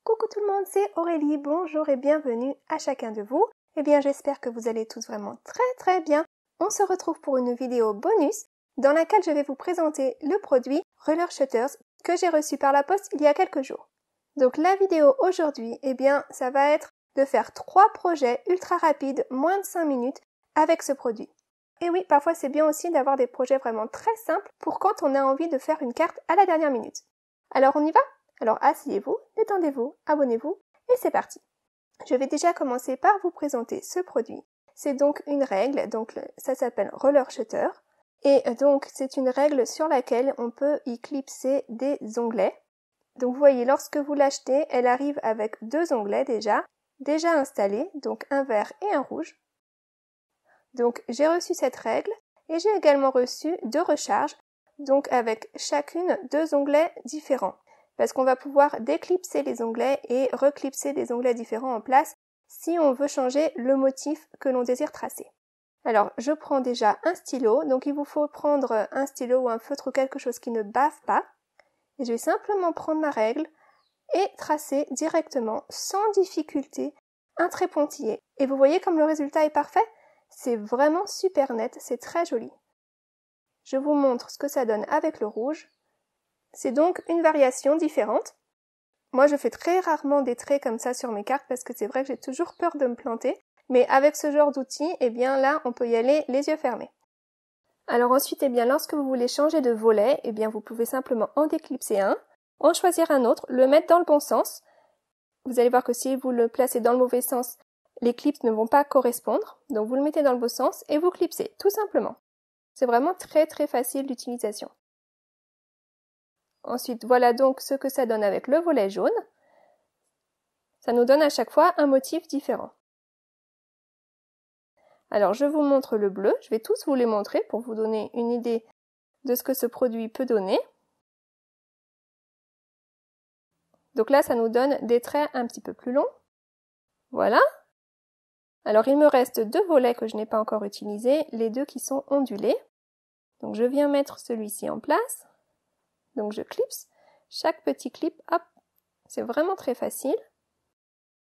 Coucou tout le monde, c'est Aurélie, bonjour et bienvenue à chacun de vous. Eh bien j'espère que vous allez tous vraiment très bien. On se retrouve pour une vidéo bonus dans laquelle je vais vous présenter le produit Roller Shutters que j'ai reçu par la poste il y a quelques jours. Donc la vidéo aujourd'hui, eh bien ça va être de faire 3 projets ultra rapides, moins de 5 minutes avec ce produit. Et oui, parfois c'est bien aussi d'avoir des projets vraiment très simples pour quand on a envie de faire une carte à la dernière minute. Alors on y va ? Alors asseyez-vous, détendez-vous, abonnez-vous et c'est parti. Je vais déjà commencer par vous présenter ce produit. C'est donc une règle, donc ça s'appelle Roller Shutter. Et donc c'est une règle sur laquelle on peut y clipser des onglets. Donc vous voyez, lorsque vous l'achetez, elle arrive avec 2 onglets déjà installés, donc un vert et un rouge. Donc j'ai reçu cette règle et j'ai également reçu 2 recharges, donc avec chacune 2 onglets différents. Parce qu'on va pouvoir déclipser les onglets et reclipser des onglets différents en place si on veut changer le motif que l'on désire tracer. Alors, je prends déjà un stylo, donc il vous faut prendre un stylo ou un feutre ou quelque chose qui ne bave pas. Et je vais simplement prendre ma règle et tracer directement, sans difficulté, un trait pointillé. Et vous voyez comme le résultat est parfait ? C'est vraiment super net, c'est très joli. Je vous montre ce que ça donne avec le rouge. C'est donc une variation différente. Moi, je fais très rarement des traits comme ça sur mes cartes parce que c'est vrai que j'ai toujours peur de me planter. Mais avec ce genre d'outil, eh bien là, on peut y aller les yeux fermés. Alors ensuite, eh bien, lorsque vous voulez changer de volet, eh bien, vous pouvez simplement en déclipser un, en choisir un autre, le mettre dans le bon sens. Vous allez voir que si vous le placez dans le mauvais sens, les clips ne vont pas correspondre. Donc vous le mettez dans le bon sens et vous clipsez, tout simplement. C'est vraiment très facile d'utilisation. Ensuite, voilà donc ce que ça donne avec le volet jaune. Ça nous donne à chaque fois un motif différent. Alors, je vous montre le bleu. Je vais tous vous les montrer pour vous donner une idée de ce que ce produit peut donner. Donc là, ça nous donne des traits un petit peu plus longs. Voilà. Alors, il me reste 2 volets que je n'ai pas encore utilisés, les 2 qui sont ondulés. Donc, je viens mettre celui-ci en place. Donc, je clipse. Chaque petit clip, hop, c'est vraiment très facile.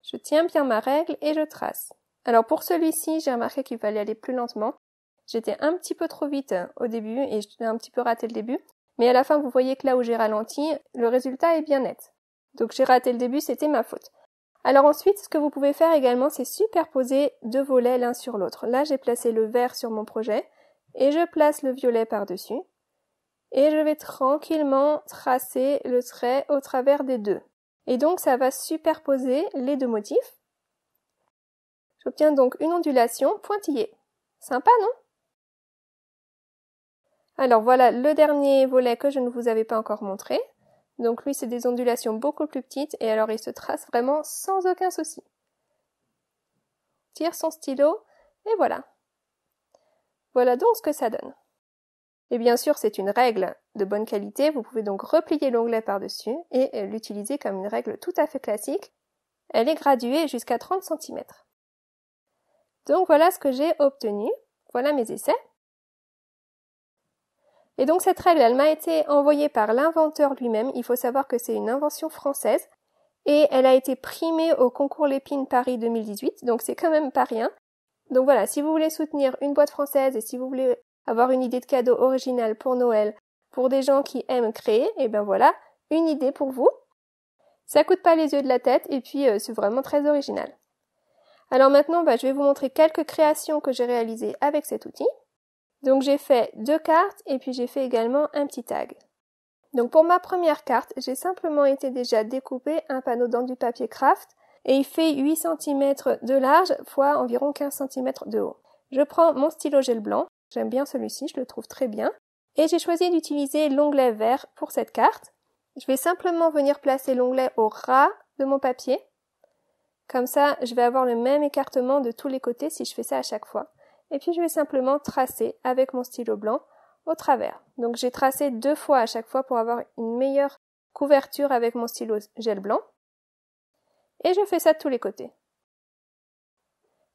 Je tiens bien ma règle et je trace. Alors pour celui-ci, j'ai remarqué qu'il fallait aller plus lentement. J'étais un petit peu trop vite au début et j'ai un petit peu raté le début. Mais à la fin, vous voyez que là où j'ai ralenti, le résultat est bien net. Donc j'ai raté le début, c'était ma faute. Alors ensuite, ce que vous pouvez faire également, c'est superposer 2 volets l'un sur l'autre. Là, j'ai placé le vert sur mon projet et je place le violet par-dessus. Et je vais tranquillement tracer le trait au travers des 2. Et donc, ça va superposer les 2 motifs. J'obtiens donc une ondulation pointillée. Sympa, non ? Alors voilà le dernier volet que je ne vous avais pas encore montré. Donc lui, c'est des ondulations beaucoup plus petites et alors il se trace vraiment sans aucun souci. Tire son stylo et voilà. Voilà donc ce que ça donne. Et bien sûr, c'est une règle de bonne qualité. Vous pouvez donc replier l'onglet par-dessus et l'utiliser comme une règle tout à fait classique. Elle est graduée jusqu'à 30 cm. Donc voilà ce que j'ai obtenu. Voilà mes essais. Et donc cette règle, elle m'a été envoyée par l'inventeur lui-même. Il faut savoir que c'est une invention française. Et elle a été primée au concours Lépine Paris 2018. Donc c'est quand même pas rien. Donc voilà, si vous voulez soutenir une boîte française et si vous voulez avoir une idée de cadeau originale pour Noël, pour des gens qui aiment créer, et ben voilà, une idée pour vous. Ça coûte pas les yeux de la tête et puis c'est vraiment très original. Alors maintenant, je vais vous montrer quelques créations que j'ai réalisées avec cet outil. Donc j'ai fait 2 cartes et puis j'ai fait également un petit tag. Donc pour ma première carte, j'ai simplement été déjà découper un panneau dans du papier craft et il fait 8 cm de large fois environ 15 cm de haut. Je prends mon stylo gel blanc. J'aime bien celui-ci, je le trouve très bien. Et j'ai choisi d'utiliser l'onglet vert pour cette carte. Je vais simplement venir placer l'onglet au ras de mon papier. Comme ça, je vais avoir le même écartement de tous les côtés si je fais ça à chaque fois. Et puis je vais simplement tracer avec mon stylo blanc au travers. Donc j'ai tracé 2 fois à chaque fois pour avoir une meilleure couverture avec mon stylo gel blanc. Et je fais ça de tous les côtés.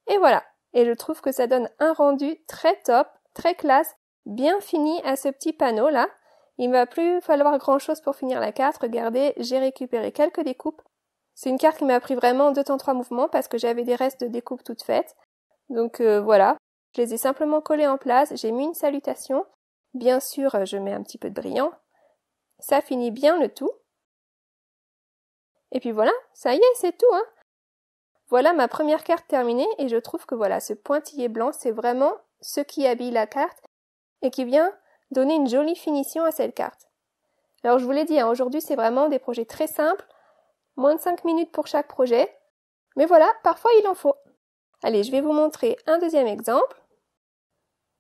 Et voilà. Et je trouve que ça donne un rendu très top, très classe, bien fini à ce petit panneau là. Il ne va plus falloir grand chose pour finir la carte. Regardez, j'ai récupéré quelques découpes. C'est une carte qui m'a pris vraiment 2 temps 3 mouvements parce que j'avais des restes de découpe toutes faites. Donc voilà, je les ai simplement collées en place, j'ai mis une salutation. Bien sûr, je mets un petit peu de brillant. Ça finit bien le tout. Et puis voilà, ça y est, c'est tout, hein. Voilà ma première carte terminée et je trouve que voilà, ce pointillé blanc, c'est vraiment ce qui habille la carte et qui vient donner une jolie finition à cette carte. Alors je vous l'ai dit, hein, aujourd'hui c'est vraiment des projets très simples, moins de 5 minutes pour chaque projet, mais voilà, parfois il en faut. Allez, je vais vous montrer un deuxième exemple.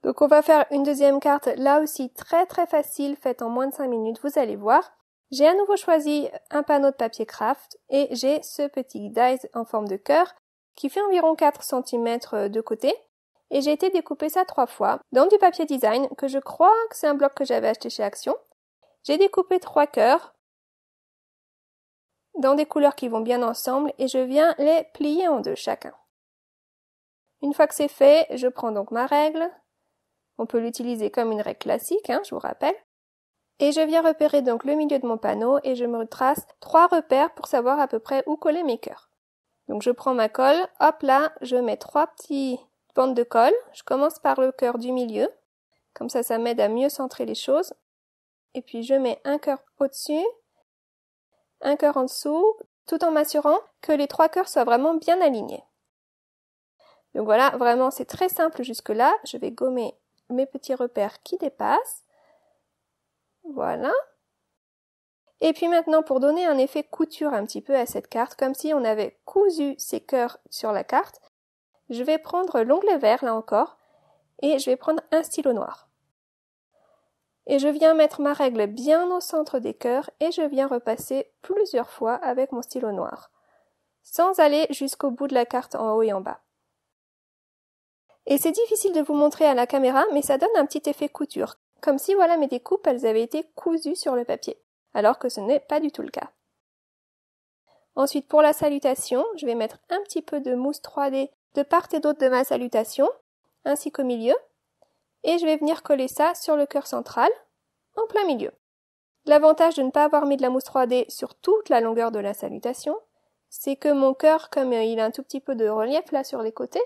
Donc on va faire une deuxième carte, là aussi très très facile, faite en moins de 5 minutes, vous allez voir. J'ai à nouveau choisi un panneau de papier craft et j'ai ce petit dies en forme de cœur qui fait environ 4 cm de côté. Et j'ai été découper ça 3 fois dans du papier design que je crois que c'est un bloc que j'avais acheté chez Action. J'ai découpé 3 cœurs dans des couleurs qui vont bien ensemble et je viens les plier en deux chacun. Une fois que c'est fait, je prends donc ma règle. On peut l'utiliser comme une règle classique, hein, je vous rappelle. Et je viens repérer donc le milieu de mon panneau et je me trace 3 repères pour savoir à peu près où coller mes cœurs. Donc je prends ma colle, hop là, je mets 3 petits bandes de colle. Je commence par le cœur du milieu, comme ça m'aide à mieux centrer les choses. Et puis je mets un cœur au-dessus, un cœur en dessous, tout en m'assurant que les 3 cœurs soient vraiment bien alignés. Donc voilà, vraiment c'est très simple jusque-là. Je vais gommer mes petits repères qui dépassent. Voilà. Et puis maintenant, pour donner un effet couture un petit peu à cette carte, comme si on avait cousu ces cœurs sur la carte, je vais prendre l'onglet vert, là encore, et je vais prendre un stylo noir. Et je viens mettre ma règle bien au centre des cœurs et je viens repasser plusieurs fois avec mon stylo noir, sans aller jusqu'au bout de la carte en haut et en bas. Et c'est difficile de vous montrer à la caméra, mais ça donne un petit effet couture, comme si voilà mes découpes, elles avaient été cousues sur le papier, alors que ce n'est pas du tout le cas. Ensuite, pour la salutation, je vais mettre un petit peu de mousse 3D de part et d'autre de ma salutation, ainsi qu'au milieu, et je vais venir coller ça sur le cœur central, en plein milieu. L'avantage de ne pas avoir mis de la mousse 3D sur toute la longueur de la salutation, c'est que mon cœur, comme il a un tout petit peu de relief là sur les côtés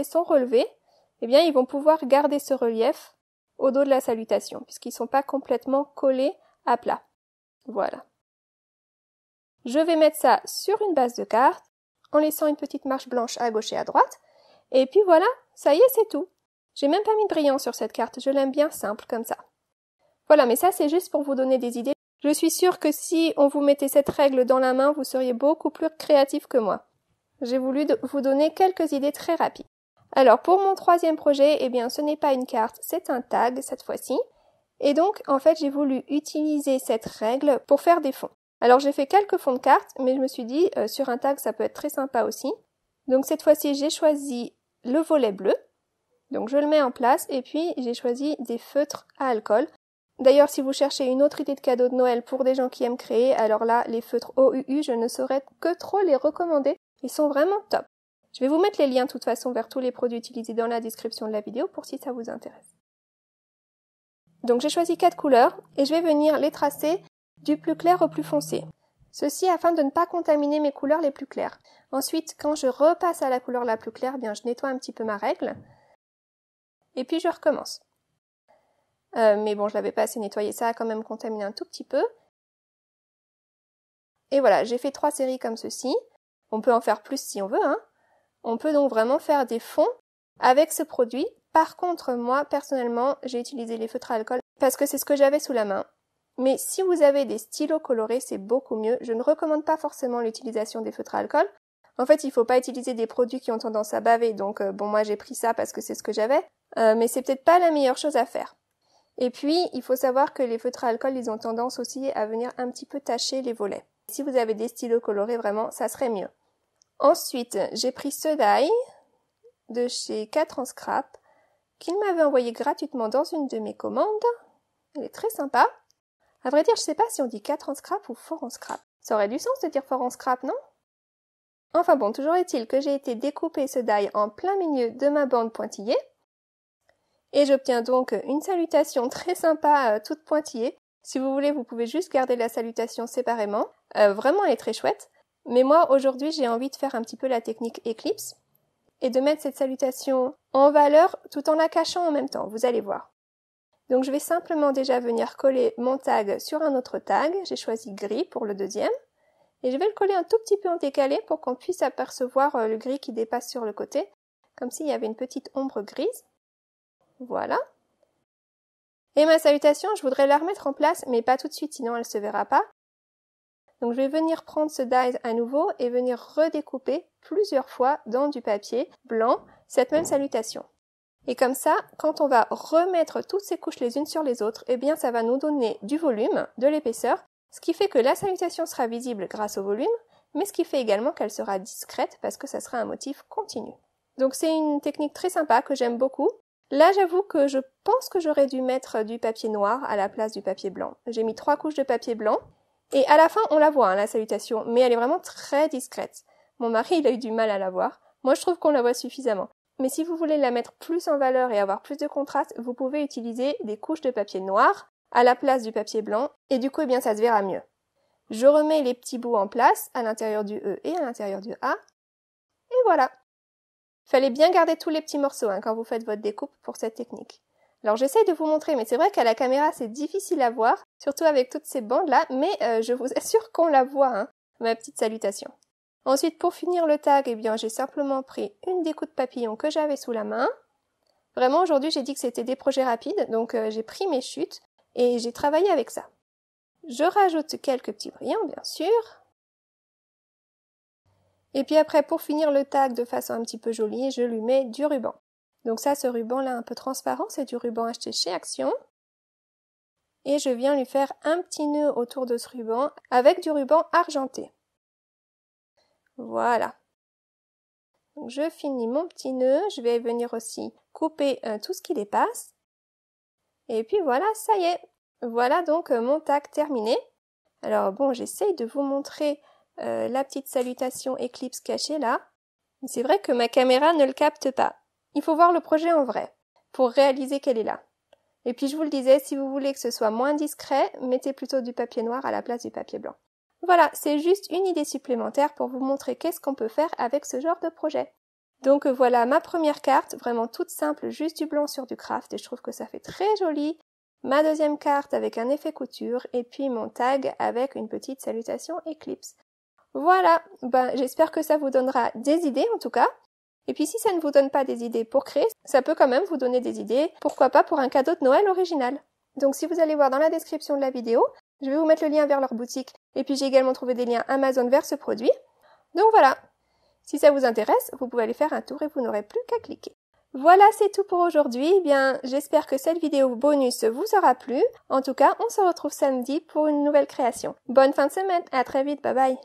sont relevés, eh bien ils vont pouvoir garder ce relief au dos de la salutation, puisqu'ils ne sont pas complètement collés à plat. Voilà. Je vais mettre ça sur une base de carte, en laissant une petite marche blanche à gauche et à droite, et puis voilà, ça y est, c'est tout. J'ai même pas mis de brillant sur cette carte, je l'aime bien simple comme ça. Voilà, mais ça c'est juste pour vous donner des idées. Je suis sûre que si on vous mettait cette règle dans la main, vous seriez beaucoup plus créatif que moi. J'ai voulu vous donner quelques idées très rapides. Alors pour mon troisième projet, eh bien ce n'est pas une carte, c'est un tag cette fois-ci. Et donc en fait j'ai voulu utiliser cette règle pour faire des fonds. Alors j'ai fait quelques fonds de cartes, mais je me suis dit sur un tag ça peut être très sympa aussi. Donc cette fois-ci j'ai choisi le volet bleu. Donc je le mets en place et puis j'ai choisi des feutres à alcool. D'ailleurs si vous cherchez une autre idée de cadeau de Noël pour des gens qui aiment créer, alors là les feutres OUU je ne saurais que trop les recommander. Ils sont vraiment top. Je vais vous mettre les liens de toute façon vers tous les produits utilisés dans la description de la vidéo pour si ça vous intéresse. Donc j'ai choisi 4 couleurs et je vais venir les tracer du plus clair au plus foncé. Ceci afin de ne pas contaminer mes couleurs les plus claires. Ensuite, quand je repasse à la couleur la plus claire, bien je nettoie un petit peu ma règle. Et puis je recommence. Mais bon, je l'avais pas assez nettoyé, ça a quand même contaminé un tout petit peu. Et voilà, j'ai fait 3 séries comme ceci. On peut en faire plus si on veut, hein. On peut donc vraiment faire des fonds avec ce produit. Par contre, moi, personnellement, j'ai utilisé les feutres à alcool parce que c'est ce que j'avais sous la main. Mais si vous avez des stylos colorés, c'est beaucoup mieux. Je ne recommande pas forcément l'utilisation des feutres à alcool. En fait, il ne faut pas utiliser des produits qui ont tendance à baver. Donc, bon, moi, j'ai pris ça parce que c'est ce que j'avais. Mais c'est peut-être pas la meilleure chose à faire. Et puis, il faut savoir que les feutres à alcool, ils ont tendance aussi à venir un petit peu tacher les volets. Si vous avez des stylos colorés, vraiment, ça serait mieux. Ensuite, j'ai pris ce die de chez 4 en scrap qu'il m'avait envoyé gratuitement dans une de mes commandes. Elle est très sympa. À vrai dire, je sais pas si on dit 4 en scrap ou fort en scrap. Ça aurait du sens de dire fort en scrap, non? Enfin bon, toujours est-il que j'ai été découper ce die en plein milieu de ma bande pointillée. Et j'obtiens donc une salutation très sympa, toute pointillée. Si vous voulez, vous pouvez juste garder la salutation séparément. Vraiment, elle est très chouette. Mais moi, aujourd'hui, j'ai envie de faire un petit peu la technique Eclipse et de mettre cette salutation en valeur tout en la cachant en même temps, vous allez voir. Donc je vais simplement déjà venir coller mon tag sur un autre tag, j'ai choisi gris pour le deuxième, et je vais le coller un tout petit peu en décalé pour qu'on puisse apercevoir le gris qui dépasse sur le côté, comme s'il y avait une petite ombre grise. Voilà. Et ma salutation, je voudrais la remettre en place, mais pas tout de suite, sinon elle ne se verra pas. Donc je vais venir prendre ce die à nouveau et venir redécouper plusieurs fois dans du papier blanc cette même salutation. Et comme ça, quand on va remettre toutes ces couches les unes sur les autres, eh bien ça va nous donner du volume, de l'épaisseur, ce qui fait que la salutation sera visible grâce au volume, mais ce qui fait également qu'elle sera discrète parce que ça sera un motif continu. Donc c'est une technique très sympa que j'aime beaucoup. Là, j'avoue que je pense que j'aurais dû mettre du papier noir à la place du papier blanc. J'ai mis 3 couches de papier blanc. Et à la fin, on la voit, hein, la salutation, mais elle est vraiment très discrète. Mon mari, il a eu du mal à la voir. Moi, je trouve qu'on la voit suffisamment. Mais si vous voulez la mettre plus en valeur et avoir plus de contraste, vous pouvez utiliser des couches de papier noir à la place du papier blanc, et du coup, eh bien, ça se verra mieux. Je remets les petits bouts en place, à l'intérieur du E et à l'intérieur du A. Et voilà. Fallait bien garder tous les petits morceaux hein, quand vous faites votre découpe pour cette technique. Alors j'essaie de vous montrer, mais c'est vrai qu'à la caméra c'est difficile à voir, surtout avec toutes ces bandes là, mais je vous assure qu'on la voit, hein, ma petite salutation. Ensuite pour finir le tag, eh bien j'ai simplement pris une découpe de papillon que j'avais sous la main. Vraiment aujourd'hui j'ai dit que c'était des projets rapides, donc j'ai pris mes chutes et j'ai travaillé avec ça. Je rajoute quelques petits brillants bien sûr. Et puis après pour finir le tag de façon un petit peu jolie, je lui mets du ruban. Donc ça, ce ruban-là un peu transparent, c'est du ruban acheté chez Action. Et je viens lui faire un petit nœud autour de ce ruban avec du ruban argenté. Voilà. Donc je finis mon petit nœud, je vais venir aussi couper tout ce qui dépasse. Et puis voilà, ça y est. Voilà donc mon tag terminé. Alors bon, j'essaye de vous montrer la petite salutation Eclipse cachée là. C'est vrai que ma caméra ne le capte pas. Il faut voir le projet en vrai, pour réaliser qu'elle est là. Et puis je vous le disais, si vous voulez que ce soit moins discret, mettez plutôt du papier noir à la place du papier blanc. Voilà, c'est juste une idée supplémentaire pour vous montrer qu'est-ce qu'on peut faire avec ce genre de projet. Donc voilà ma première carte, vraiment toute simple, juste du blanc sur du craft, et je trouve que ça fait très joli. Ma deuxième carte avec un effet couture, et puis mon tag avec une petite salutation Eclipse. Voilà, j'espère que ça vous donnera des idées en tout cas. Et puis si ça ne vous donne pas des idées pour créer, ça peut quand même vous donner des idées, pourquoi pas pour un cadeau de Noël original. Donc si vous allez voir dans la description de la vidéo, je vais vous mettre le lien vers leur boutique, et puis j'ai également trouvé des liens Amazon vers ce produit. Donc voilà, si ça vous intéresse, vous pouvez aller faire un tour et vous n'aurez plus qu'à cliquer. Voilà, c'est tout pour aujourd'hui. Eh bien, j'espère que cette vidéo bonus vous aura plu. En tout cas, on se retrouve samedi pour une nouvelle création. Bonne fin de semaine, à très vite, bye bye.